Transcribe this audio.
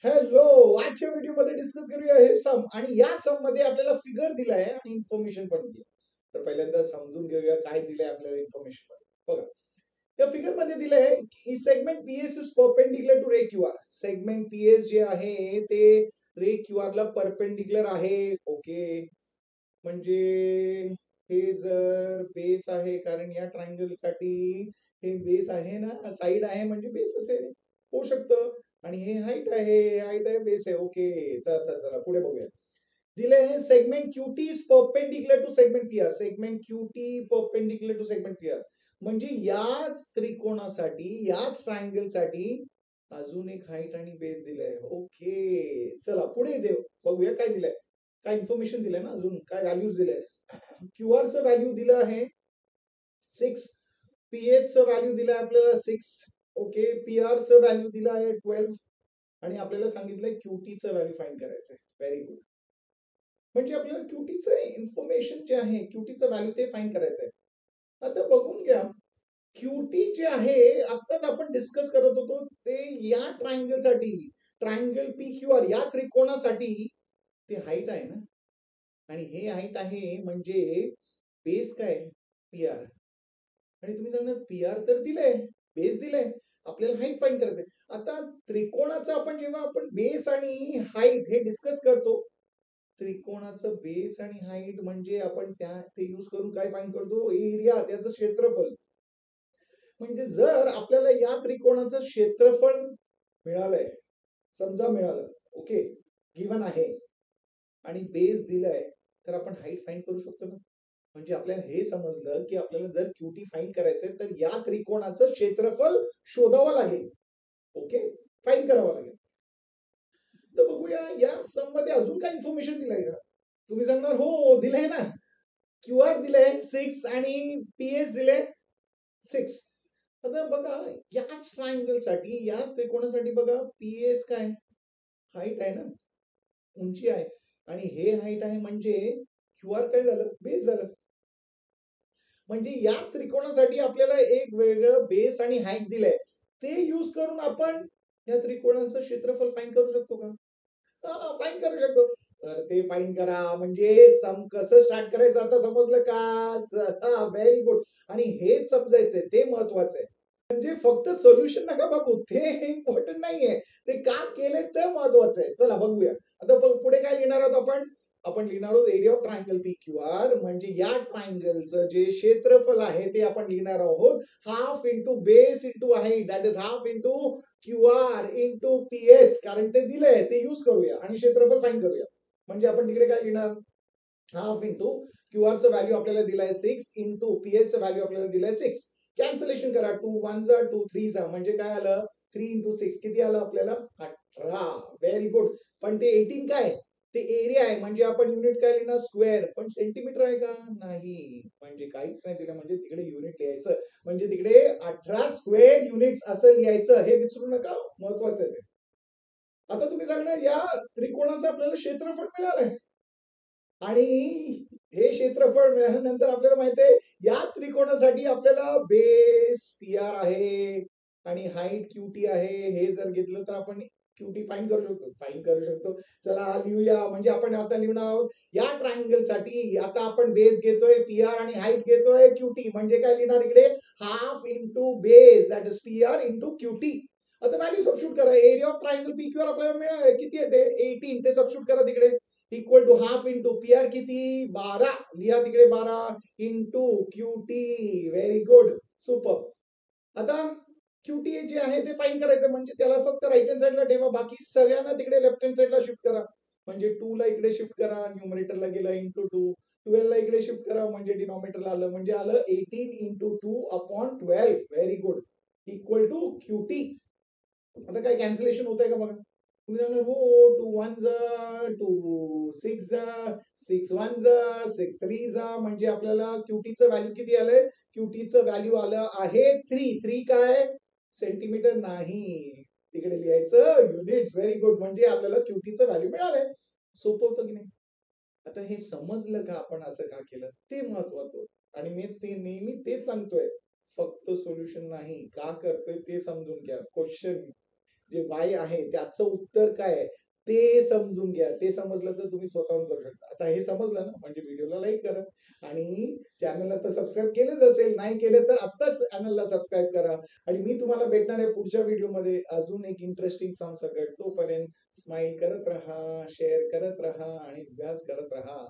Hello. आजच्या व्हिडिओमध्ये discuss करूया हे सम आणि या सम मध्ये आपल्याला फिगर दिलाय आणि इन्फॉर्मेशन पण दिली. तर पहिल्यांदा समजून घेऊया काय दिलंय आपल्याला इन्फॉर्मेशन मध्ये. बघा, त्या फिगर मध्ये दिलंय की segment PS is perpendicular to ray Q R. Segment PS जे आहे ते रे क्यू आर ला परपेंडिक्युलर आहे. ओके, म्हणजे हे जर बेस आहे, कारण या ट्रायंगल साठी हे बेस आहे ना, साइड आहे म्हणजे बेस असेल, होऊ शकतं. आणि हे हाईट आहे, बेस आहे. ओके, चला चला चला पुढे बघूया. दिले आहे segment QT is perpendicular to segment PR. Segment QT perpendicular to segment PR म्हणजे याच त्रिकोणासाठी, याच ट्रायंगल साठी अजून एक हाईट आणि बेस दिलाय. ओके, चला पुढे देऊ बघूया काय दिलंय, काय इन्फॉर्मेशन दिलंय ना, अजून काय व्हॅल्यूज दिलंय. क्यूआर चं व्हॅल्यू दिलं आहे 6, पीएच चं व्हॅल्यू दिलं आहे आपल्याला 6. ओके, पीआर चं व्हॅल्यू दिलं आहे 12 आणि आपल्याला सांगितलंय क्यूटी चं व्हॅल्यू फाइंड करायचंय. Very good. म्हणजे आपल्याला क्यूटीचं इन्फॉर्मेशन जे आहे, क्यूटीचं व्हॅल्यू ते फाइंड करायचंय. आता बघून घ्या, क्यूटी जे आहे आताच आपण डिस्कस करत होतो ते या ट्रायंगल साठी, ट्रायंगल पी क्यू आर या त्रिकोणासाठी ते हाईट आहे ना, आणि हे हाईट आहे म्हणजे बेस काय पी आर. आणि तुम्ही सांगणार पी आर तर दिलंय, बेस दिलंय, आपल्याला हाईट फाइंड करायचंय. आता त्रिकोणाचं आपण जेव्हा आपण बेस आणि हाईट हे डिस्कस करतो, त्रिकोणाचं बेस आणि हाईट म्हणजे आपण त्या ते यूज करून काय फाइंड करतो, एरिया, त्याचं क्षेत्रफळ. म्हणजे जर आपल्याला या त्रिकोणाचं क्षेत्रफळ मिळालंय, समजा मिळालं, ओके, गिवन आहे, आणि बेस दिलाय, तर आपण हाईट फाइंड करू शकतो ना. म्हणजे आपल्याला हे समजलं की आपल्याला जर क्यूटी फाइंड करायचंय तर या त्रिकोणाचं क्षेत्रफळ शोधावं लागेल. ओके, फाइंड करावं लागेल. तर बघूया या सम मध्ये अजून काय इन्फॉर्मेशन दिलंय का. तुम्ही सांगणार हो दिलंय ना, क्यू आर दिलंय 6 आणि पीएस दिलंय 6. आता बघा याच ट्रायंगल साठी, याच त्रिकोणासाठी बघा, पीएस काय हाईट आहे ना, उंची आहे, आणि हे हाईट आहे म्हणजे क्यू आर काय झालं, बेस झालं. म्हणजे याच त्रिकोणासाठी आपल्याला एक वेगळं बेस आणि हाईट दिलंय, ते यूज करून आपण या त्रिकोणाचं क्षेत्रफळ फाइंड करू शकतो का. फाईन करू शकतो. तर ते फाईन करा. म्हणजे सम कसं स्टार्ट करायचं आता समजलं का. Very good. आणि हेच समजायचंय, ते महत्वाचं आहे. म्हणजे फक्त सोल्युशन नका बघू, ते इम्पॉर्टंट नाहीये, ते का केले ते महत्वाचं आहे. चला बघूया आता पुढे काय लिहिणार आहोत आपण. आपण लिहिणार आहोत area of triangle P Q R, म्हणजे या ट्रायंगलचं जे क्षेत्रफळ आहे ते आपण लिहिणार आहोत half into base into height, that is half into Q R into PS, कारण ते दिलंय ते यूज करूया आणि क्षेत्रफळ फाइंड करूया. म्हणजे आपण तिकडे काय लिहिणार, हाफ इंटू क्यू आर चं व्हॅल्यू आपल्याला दिलाय 6 इंटू पीएस चं व्हॅल्यू आपल्याला दिलाय 6. कॅन्सलेशन करा, 2 1 जा 2 3 जा, म्हणजे काय आलं 3 इंटू 6 किती आलं आपल्याला 18. Very good. पण ते 18 काय, ते एरिया आहे, म्हणजे आपण युनिट काय लिहिणार स्क्वेअर, पण सेंटीमीटर आहे का नाही, म्हणजे काहीच नाही दिलं, म्हणजे तिकडे युनिट लिहायचं, म्हणजे तिकडे 18 स्क्वेअर युनिट्स असं लिहायचं, हे विसरू नका, महत्वाचं आहे ते. आता तुम्ही सांगणार या त्रिकोणाचं आपल्याला क्षेत्रफळ मिळालंय, आणि हे क्षेत्रफळ मिळाल्यानंतर आपल्याला माहिती आहे याच त्रिकोणासाठी आपल्याला बेस पी आर आहे आणि हाईट क्यूटी आहे. हे जर घेतलं तर आपण क्यूटी फाइंड करू शकतो, चला लिहूया. म्हणजे आपण आता लिहणार आहोत या ट्रायंगल साठी, आता आपण बेस घेतोय पी आर आणि हाईट घेतोय क्यूटी, म्हणजे काय लिहिणार इकडे half into base, that is P R into QT. आता व्हॅल्यू सबस्टिट्यूट करा. Area of triangle P Q R आपल्याला मिळालं किती येते 18, ते सबस्टिट्यूट करा तिकडे. Equal to half into P R किती 12, लिहा तिकडे 12 into QT. Very good, super. आता क्यूटी जे आहे ते फाइंड करायचं, म्हणजे त्याला फक्त राईट हँड साईडला ठेवा, बाकी सगळ्यांना तिकडे लेफ्ट हँड साईडला शिफ्ट करा. म्हणजे 2 ला इकडे शिफ्ट करा, न्यूमरेटरला गेला इंटू 2, 12 ला इकडे शिफ्ट करा, म्हणजे डिनॉमिनेटरला आलं, म्हणजे आलं 18 into 2 upon 12. Very good, equal to QT. आता काय कॅन्सलेशन होत आहे का बघा. तुम्ही सांगणार हो, 2 1 जा 2 6 जा 6 1 जा 6 3 जा, म्हणजे आपल्याला क्यूटीचं व्हॅल्यू किती आलंय, क्यूटीचं व्हॅल्यू आलं आहे 3. 3 काय सेंटीमीटर नाही, तिकडे लिहायचं युनिट्स. Very good. म्हणजे आपल्याला क्यूटीचं व्हॅल्यू मिळालंय. सोपं होतं की नाही. आता हे समजलं का आपण असं का केलं, ते महत्वाचं. आणि मी ते नेहमी तेच सांगतोय, फक्त सोल्युशन नाही, का करतोय ते समजून घ्या. क्वेश्चन जे वाय आहे त्याचं उत्तर काय आहे ते समजून घ्या. ते समजलं तर तुम्ही स्वतःहून करू शकता. आता हे समजलं ना, म्हणजे व्हिडिओला लाईक करा आणि चॅनलला तर सबस्क्राईब केलंच असेल. नाही केलं तर आत्ताच चॅनलला सबस्क्राईब करा आणि मी तुम्हाला भेटणार आहे पुढच्या व्हिडिओमध्ये अजून एक इंटरेस्टिंग सॉन्ग सकट. तोपर्यंत स्माईल करत राहा, शेअर करत राहा आणि अभ्यास करत राहा.